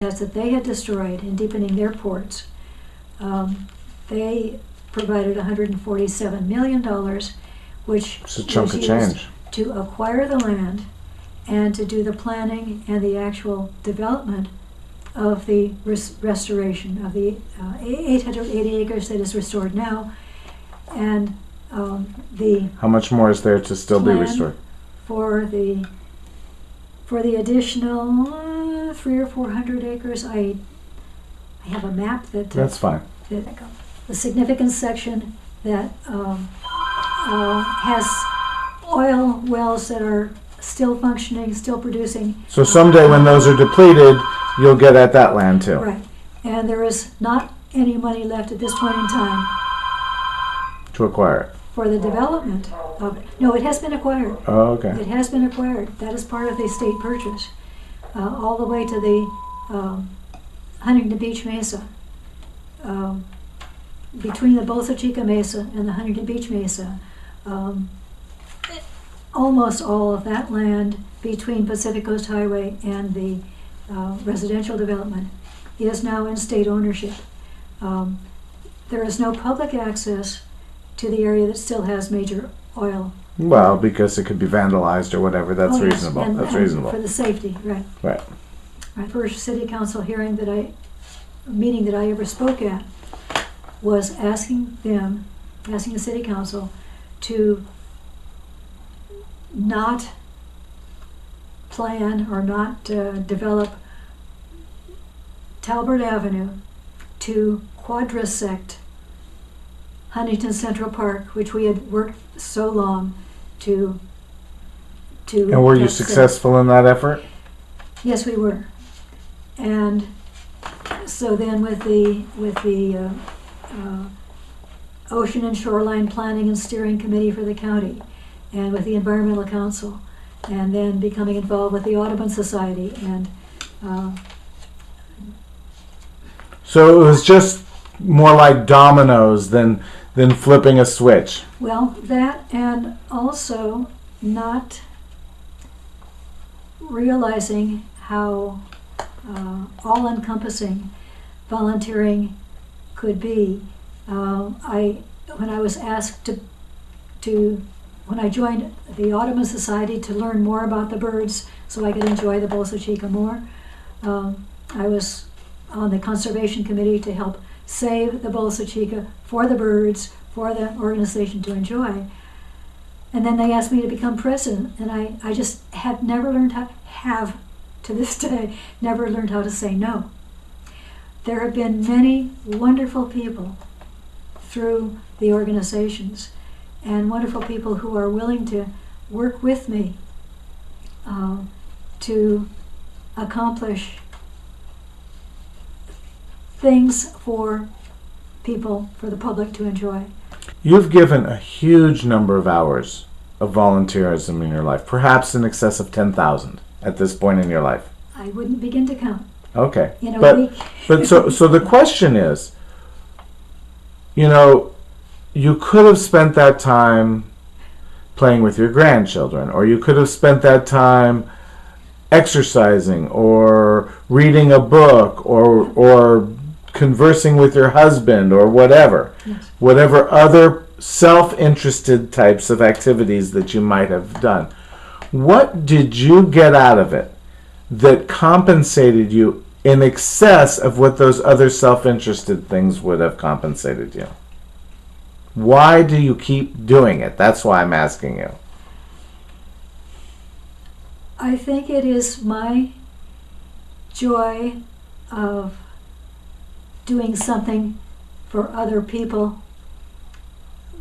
that they had destroyed in deepening their ports. They provided $147 million, which It's a chunk of was change. used to acquire the land and to do the planning and the actual development of the restoration of the 880 acres that is restored now, and the How much more is there to still be plan restored? for the additional 300 or 400 acres. I have a map that That's fine. the significant section that has oil wells that are still functioning, still producing. So someday when those are depleted, you'll get at that land too. Right, and there is not any money left at this point in time To acquire it. for the development of it. No, it has been acquired. Oh, okay. It has been acquired. That is part of the state purchase, all the way to the Huntington Beach Mesa. Between the Bolsa Chica Mesa and the Huntington Beach Mesa, almost all of that land between Pacific Coast Highway and the residential development is now in state ownership. There is no public access to the area that still has major oil. Well, because it could be vandalized or whatever. That's Oh, yes, reasonable. and- That's and reasonable. for the safety, right. Right. My first city council meeting that I ever spoke at was asking the city council to not plan or not develop Talbert Avenue to quadrisect Huntington Central Park, which we had worked so long to. And were you get set. successful in that effort? Yes, we were. And so then with the Ocean and Shoreline Planning and Steering Committee for the county, and with the Environmental Council, and then becoming involved with the Audubon Society, and So it was just more like dominoes than flipping a switch. well, that, and also not realizing how all-encompassing volunteering could be. When I was asked when I joined the Audubon Society to learn more about the birds so I could enjoy the Bolsa Chica more, I was on the Conservation Committee to help save the Bolsa Chica for the birds, for the organization to enjoy. And then they asked me to become president, and I just had never learned to this day, never learned how to say no. There have been many wonderful people through the organizations, and wonderful people who are willing to work with me to accomplish things for people, for the public to enjoy. You've given a huge number of hours of volunteerism in your life, perhaps in excess of 10,000 at this point in your life. I wouldn't begin to count. Okay. In a week. But so the question is, you could have spent that time playing with your grandchildren, or you could have spent that time exercising or reading a book or conversing with your husband or whatever. Yes. Whatever other self-interested types of activities that you might have done. What did you get out of it that compensated you in excess of what those other self-interested things would have compensated you? Why do you keep doing it? That's why I'm asking you. I think it is my joy of doing something for other people,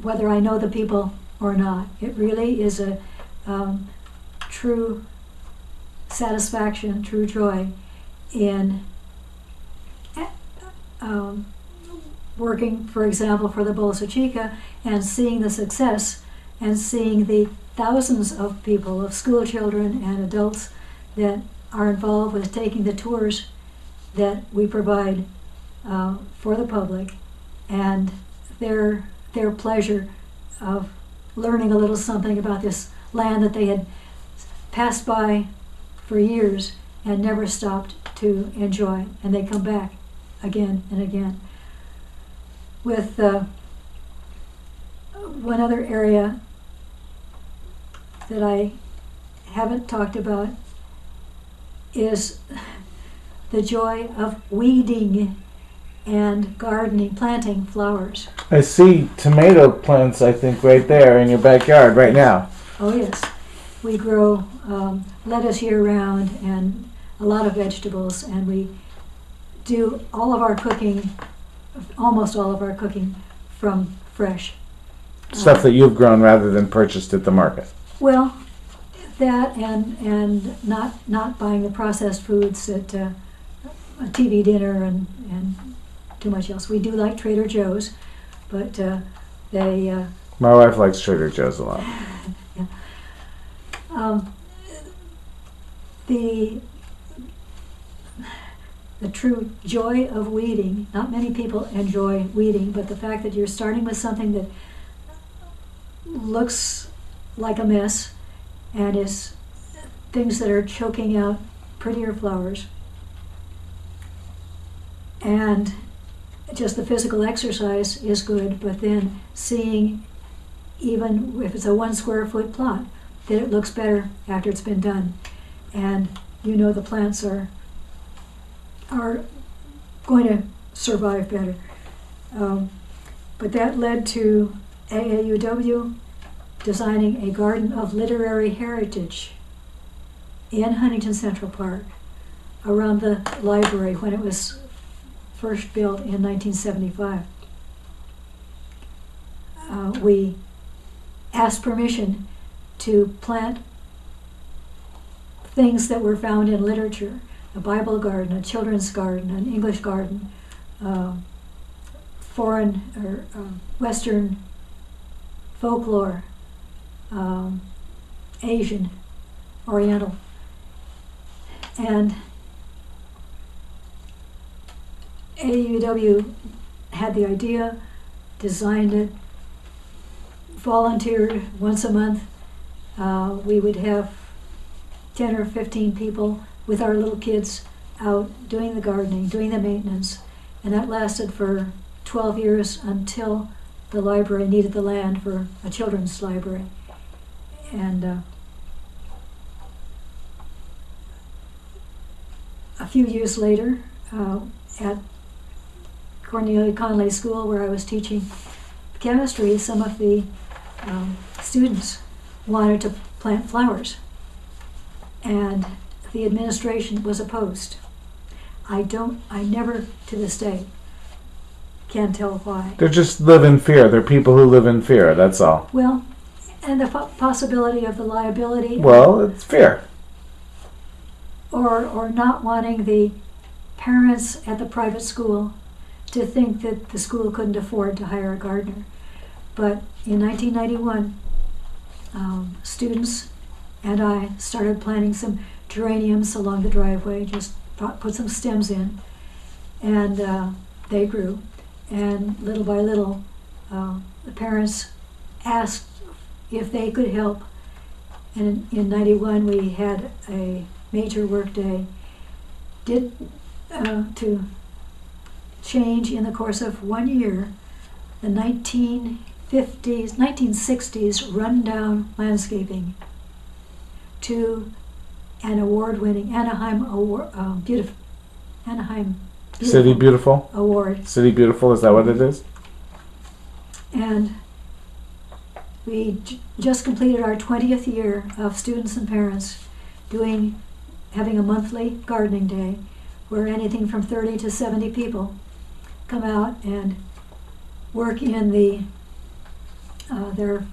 whether I know the people or not. It really is a true satisfaction, true joy in working, for example, for the Bolsa Chica, and seeing the success, and seeing the thousands of people, of school children and adults that are involved with taking the tours that we provide for the public, and their pleasure of learning a little something about this land that they had passed by for years and never stopped to enjoy, and they come back again and again. With one other area that I haven't talked about is the joy of weeding and gardening, planting flowers. I see tomato plants, I think, right there in your backyard right now. Oh yes, we grow lettuce year-round and a lot of vegetables, and we do all of our cooking, almost all of our cooking, from fresh. Stuff that you've grown rather than purchased at the market. Well, that and not buying the processed foods at a TV dinner and too much else. We do like Trader Joe's, but they My wife likes Trader Joe's a lot. The true joy of weeding, not many people enjoy weeding, but the fact that you're starting with something that looks like a mess and is things that are choking out prettier flowers, and just the physical exercise is good, but then seeing, even if it's a 1 square foot plot, that it looks better after it's been done, and you know the plants are going to survive better. But that led to AAUW designing a garden of literary heritage in Huntington Central Park around the library when it was first built in 1975. We asked permission to plant things that were found in literature: a Bible garden, a children's garden, an English garden, foreign or Western folklore, Asian, Oriental. And AUW had the idea, designed it, volunteered once a month. We would have 10 or 15 people with our little kids out doing the gardening, doing the maintenance, and that lasted for 12 years until the library needed the land for a children's library. And a few years later, at Cornelia Conley School, where I was teaching chemistry, some of the students wanted to plant flowers, and the administration was opposed. I never to this day can tell why. They just live in fear. They're people who live in fear, that's all. Well, and the possibility of the liability. Well, it's fear. Or not wanting the parents at the private school to think that the school couldn't afford to hire a gardener. But in 1991, students and I started planting some geraniums along the driveway, just put some stems in, and they grew. And little by little, the parents asked if they could help. And in 91, we had a major work day to change in the course of 1 year the 1960s rundown landscaping to an award-winning Anaheim City Beautiful Award. City Beautiful, is that what it is? And we just completed our 20th year of students and parents having a monthly gardening day where anything from 30 to 70 people come out and work in there are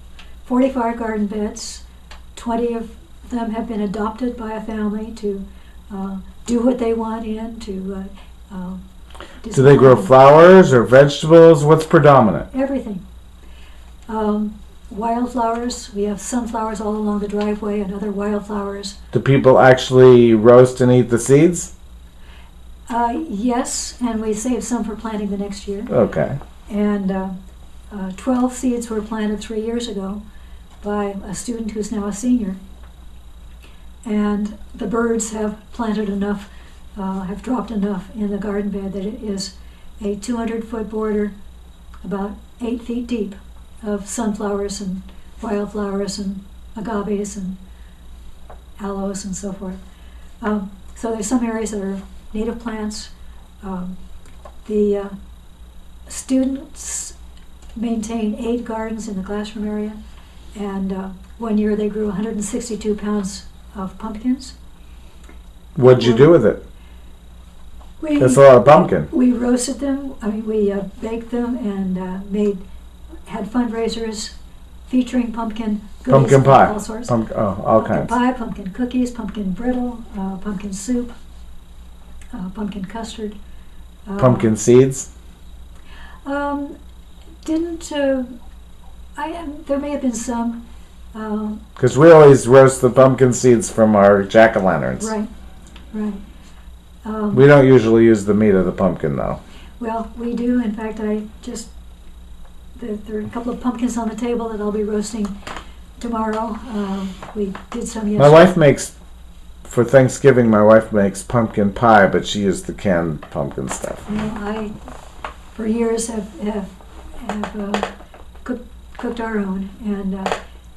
45 garden beds. 20 of them have been adopted by a family to do what they want in, to do they grow flowers or vegetables? What's predominant? Everything. Wildflowers. We have sunflowers all along the driveway and other wildflowers. Do people actually roast and eat the seeds? Yes, and we save some for planting the next year. Okay. And 12 seeds were planted 3 years ago by a student who's now a senior. and the birds have planted enough, have dropped enough in the garden bed that it is a 200-foot border, about 8 feet deep, of sunflowers and wildflowers and agaves and aloes and so forth. So there's some areas that are native plants. The students maintain 8 gardens in the classroom area, and one year they grew 162 pounds of pumpkins. What'd you do with it? We, That's a lot of pumpkin. We roasted them. I mean, we baked them and had fundraisers featuring pumpkin goodies, Pumpkin pie. all sorts. All Pumpkin kinds. pie, pumpkin cookies, pumpkin brittle, pumpkin soup, pumpkin custard. Pumpkin seeds. Didn't there may have been some. Because we always roast the pumpkin seeds from our jack-o'-lanterns. Right, right. We don't usually use the meat of the pumpkin, though. Well, we do. In fact, there are a couple of pumpkins on the table that I'll be roasting tomorrow. We did some yesterday. My wife makes, for Thanksgiving, my wife makes pumpkin pie, but she used the canned pumpkin stuff. You know, I, for years, have cooked our own, and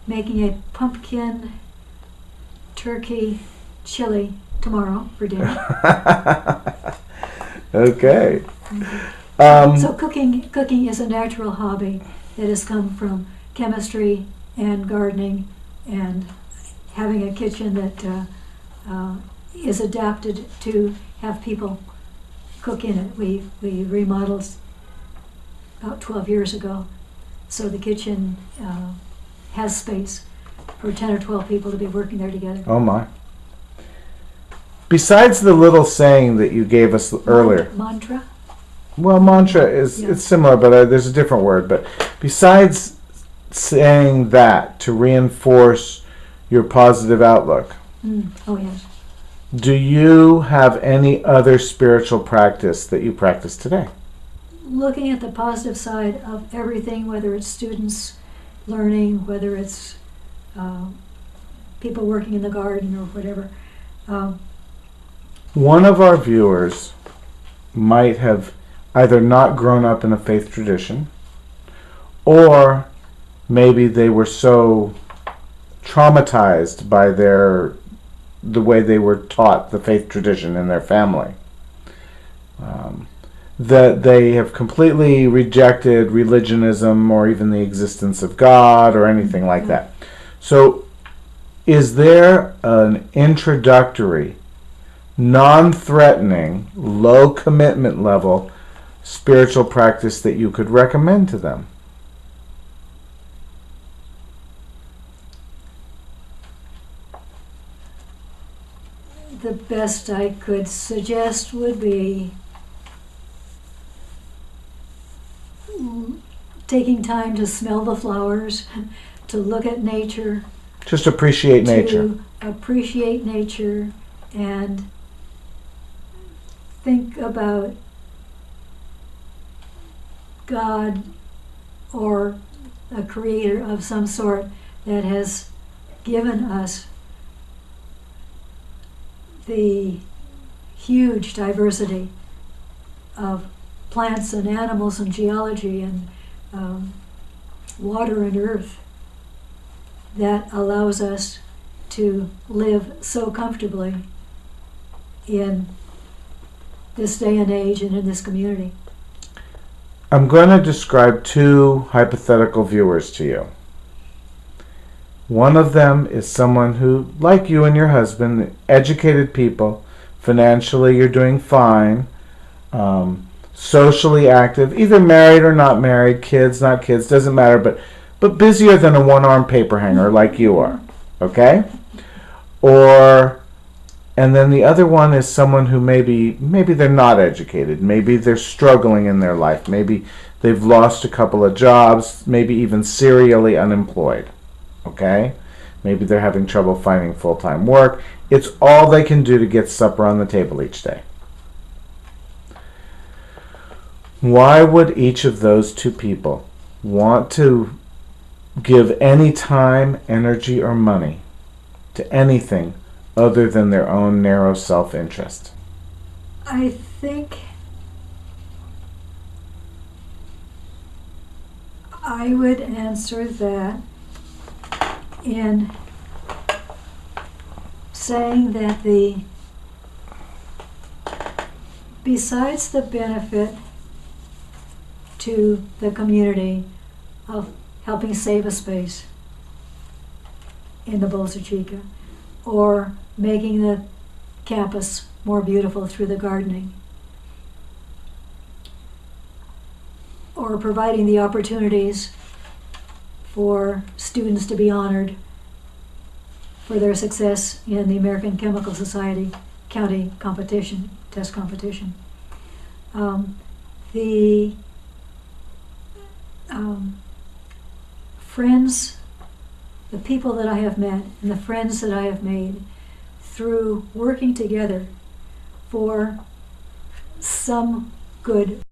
making a pumpkin turkey chili tomorrow for dinner. Okay. So cooking is a natural hobby that has come from chemistry and gardening and having a kitchen that is adapted to have people cook in it. We remodeled about 12 years ago, so the kitchen has space for 10 or 12 people to be working there together. Oh my. Besides the little saying that you gave us earlier. Mantra? Well, mantra is it's similar, but there's a different word. But besides saying that to reinforce your positive outlook, Oh yes. do you have any other spiritual practice that you practice today? Looking at the positive side of everything, whether it's students learning, whether it's people working in the garden or whatever. One of our viewers might have either not grown up in a faith tradition, or maybe they were so traumatized by the way they were taught the faith tradition in their family, that they have completely rejected religionism or even the existence of God or anything like that. So is there an introductory, non-threatening, low commitment level spiritual practice that you could recommend to them? The best I could suggest would be taking time to smell the flowers, to look at nature. Just appreciate nature. To appreciate nature and think about God or a creator of some sort that has given us the huge diversity of plants and animals and geology and water and earth that allows us to live so comfortably in this day and age and in this community. I'm going to describe two hypothetical viewers to you. One of them is someone who, like you and your husband, educated people. Financially, you're doing fine. Socially active, either married or not married, kids, not kids, doesn't matter, but busier than a one-armed paper hanger like you are. Okay? And then the other one is someone who maybe they're not educated, maybe they're struggling in their life, maybe they've lost a couple of jobs, maybe even serially unemployed. Okay? Maybe they're having trouble finding full-time work. It's all they can do to get supper on the table each day. Why would each of those two people want to give any time, energy, or money to anything other than their own narrow self-interest? I think I would answer that in saying that besides the benefit to the community of helping save a space in the Bolsa Chica, or making the campus more beautiful through the gardening, or providing the opportunities for students to be honored for their success in the American Chemical Society county competition, test competition. The friends, the people that I have met, and the friends that I have made through working together for some good